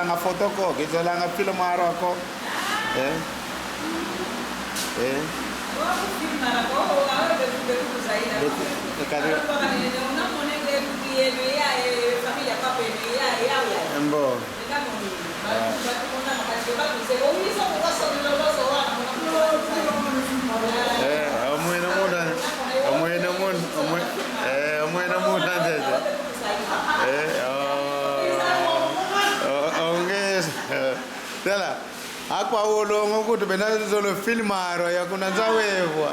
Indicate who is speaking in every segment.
Speaker 1: nga foto ko, kizola nga film aro ko. Aqua ulongo kuti benazono filmaro yakunanza wewa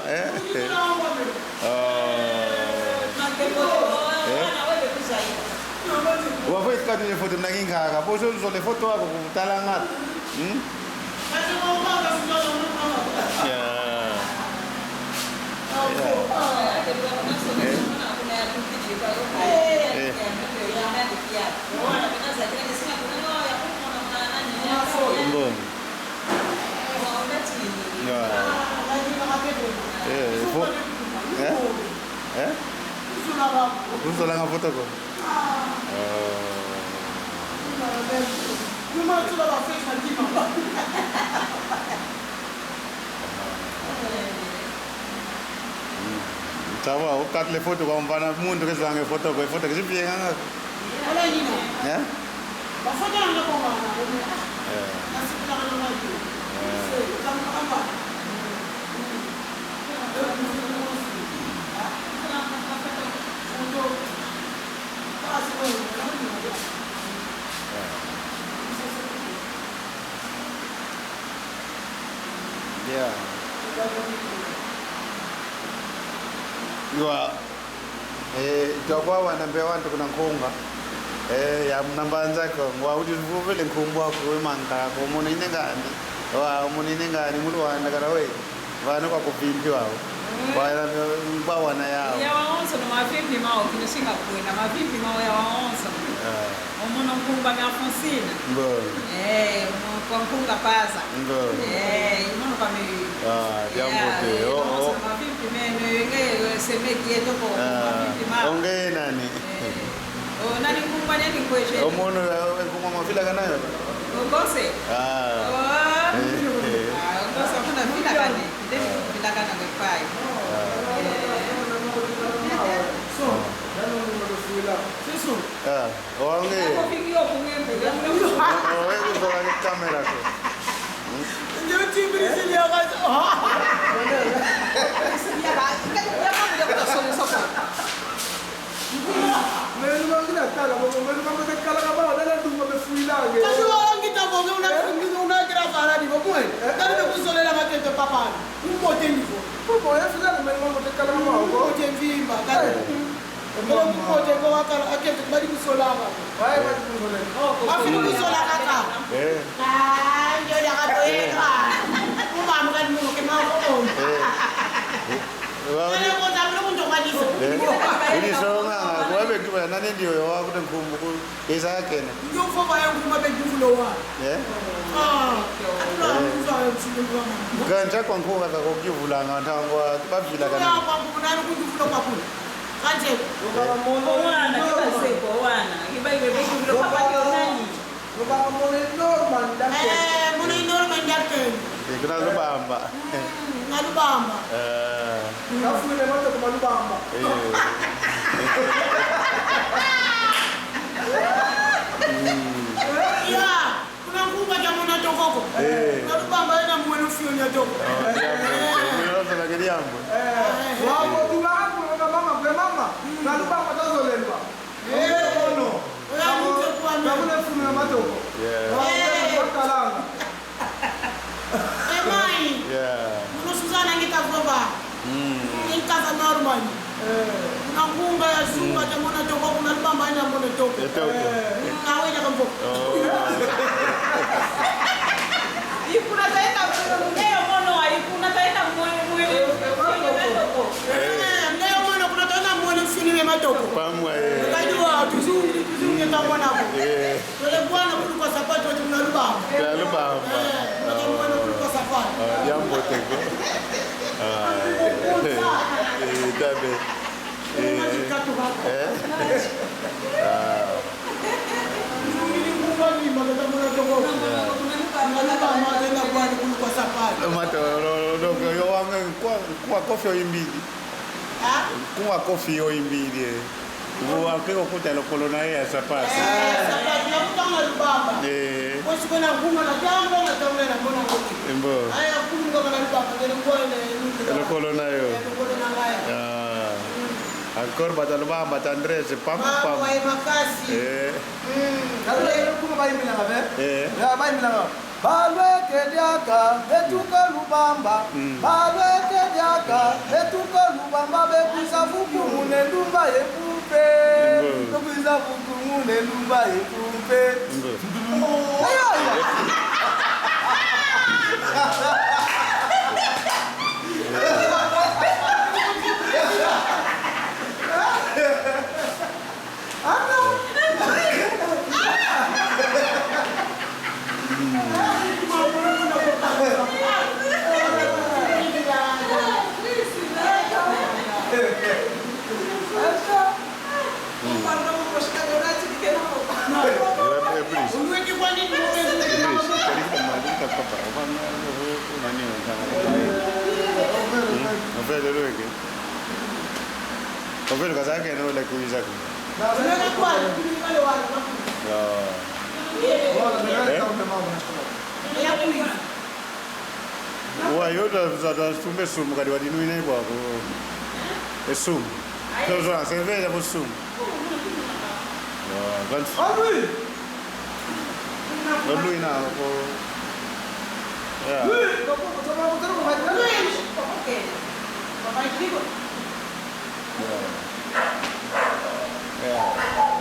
Speaker 1: wafoi tikati foto mnakingaka posho zole foto wako kutala ngati Usola nga foto ko. Tawa ukatle foto kwa mfana mundu kezange foto ko foto kizipye nga.
Speaker 2: Wala yino.
Speaker 1: Yeah?
Speaker 2: Ba foto nga ko bana. Nasipula kana maji. Kama
Speaker 1: yeah. Ywa tokwa wanambia wantu kuna nkunga ya mnambanza ko ngwa uti vuvele nkumbwa ko manka ko munine ngani wa munine ngani mulu wanda karawe vano kwa kupimpi wao Bwana mbawana yao.
Speaker 3: Ya waonso no mavimbi mao kinoshinga kwenda mavimbi mao ya waonso. Omuno nkumba na Alfonsina.
Speaker 1: Mbo.
Speaker 3: Kwa nkunga paza.
Speaker 1: Mbo.
Speaker 3: Imono kama
Speaker 1: jambo teo.
Speaker 3: Mavimbi meno yenge semeki yeto ko mavimbi mao.
Speaker 1: Ongea nani?
Speaker 3: Nani nkumba nani kweshe?
Speaker 1: Omuno nkumba mafila kanayo.
Speaker 3: Ngose. Ngose kuna fila kane. Fila kana kwa
Speaker 1: Onge. Kamera ko.
Speaker 2: Ndio timu ile ya gaza. Melu mangina kala bobo melu mangina kala kaba dala dumba be fuilange. Kasi wangi tabonge una grafara di bobo. Dale be kusolela matete papa. Umote nivo. Bobo ya fila melu mangina kala kaba bobo jemvimba dale. Melu umote ko wakala akete bali kusolanga. Hai bali kusolanga. Afini kusolanga ka. Ndio ya katoeka. Umama kan mu ke ma ko. Wale ko tablo ko ndokanisa.
Speaker 1: Ini songa kwabe kiba nani ndio wa kuta nkumbu ku pesa yake na.
Speaker 2: Ndio foba yangu mabe jufulo wa.
Speaker 1: Ganja kwa nkunga ka kokivula ngantangwa bavila kana.
Speaker 2: Kwa kunani kujufula kwa kuna. Kanje.
Speaker 3: Wana kiba seko wana. Kiba ibe kujufulo papa ndio nani?
Speaker 2: Ngoba mone normal ndake. Mone normal ndake.
Speaker 1: Kuna lubamba.
Speaker 2: Nalubamba. Kafule moto kwa lubamba. Ya, kuna ngunga jamona tokoko. Nalubamba ina mwenu fio nya toko.
Speaker 1: Mimi na gari yangu.
Speaker 2: Wao tulangu na mama kwa mama. Nalubamba tazolemba. Ono. Oya kwa mimi. Kabule fumina matoko. Wakalanga. Emai. Muno Suzana ngitakuba. Ngikaza normal. Nakunga ya zunga jamona toko kuna lubamba ina mwenu toko. Nawe ya kampo.
Speaker 3: Ikuna taenda leo mono ikuna taenda mwe
Speaker 2: leo mono kuna taenda mwe mfini matoko.
Speaker 1: Pamwa
Speaker 2: Unajua tuzunge kama nako. Wale bwana kuliko sapato tuna lubamba.
Speaker 1: Ya lubamba.
Speaker 2: Bwana kuliko sapato.
Speaker 1: Jambo teko. Dabe. kuwa kofi oyimbili. Kuwa kofi oyimbili. Uwa kiko kuta lokolo na ya sapasi.
Speaker 2: Sapasi na kutanga lubamba. Kwa siku na kunga na jambo na tamle na mbona ngoki.
Speaker 1: Mbo.
Speaker 2: Aya kunga na lubamba ngene kwa ile
Speaker 1: lokolo na yo.
Speaker 2: Lokolo na ngaya.
Speaker 1: Ancora bata lubamba tandrese pam pam.
Speaker 2: Wa makasi.
Speaker 4: Kalau ile kuma bai mina ngabe?
Speaker 1: Ya
Speaker 4: bai mina ngabe. Balweke diaka betuka lubamba. Balweke diaka betuka lubamba bekuza fuku munendumba yepupe. Bekuza fuku munendumba yepupe. Ayo.
Speaker 1: Ovelo kazake no le kuiza ku.
Speaker 2: Unaweza kwa kuni wale wale.
Speaker 1: Wa yoda za sumbe sumu kadi wadinu ine kwa ko. Esum. Tozo cerveja po sum. Vans.
Speaker 4: Alui.
Speaker 1: Alui na ko. Ya.
Speaker 4: Lui, kau bai.
Speaker 2: Okay. Bapak ibu.
Speaker 1: Ya.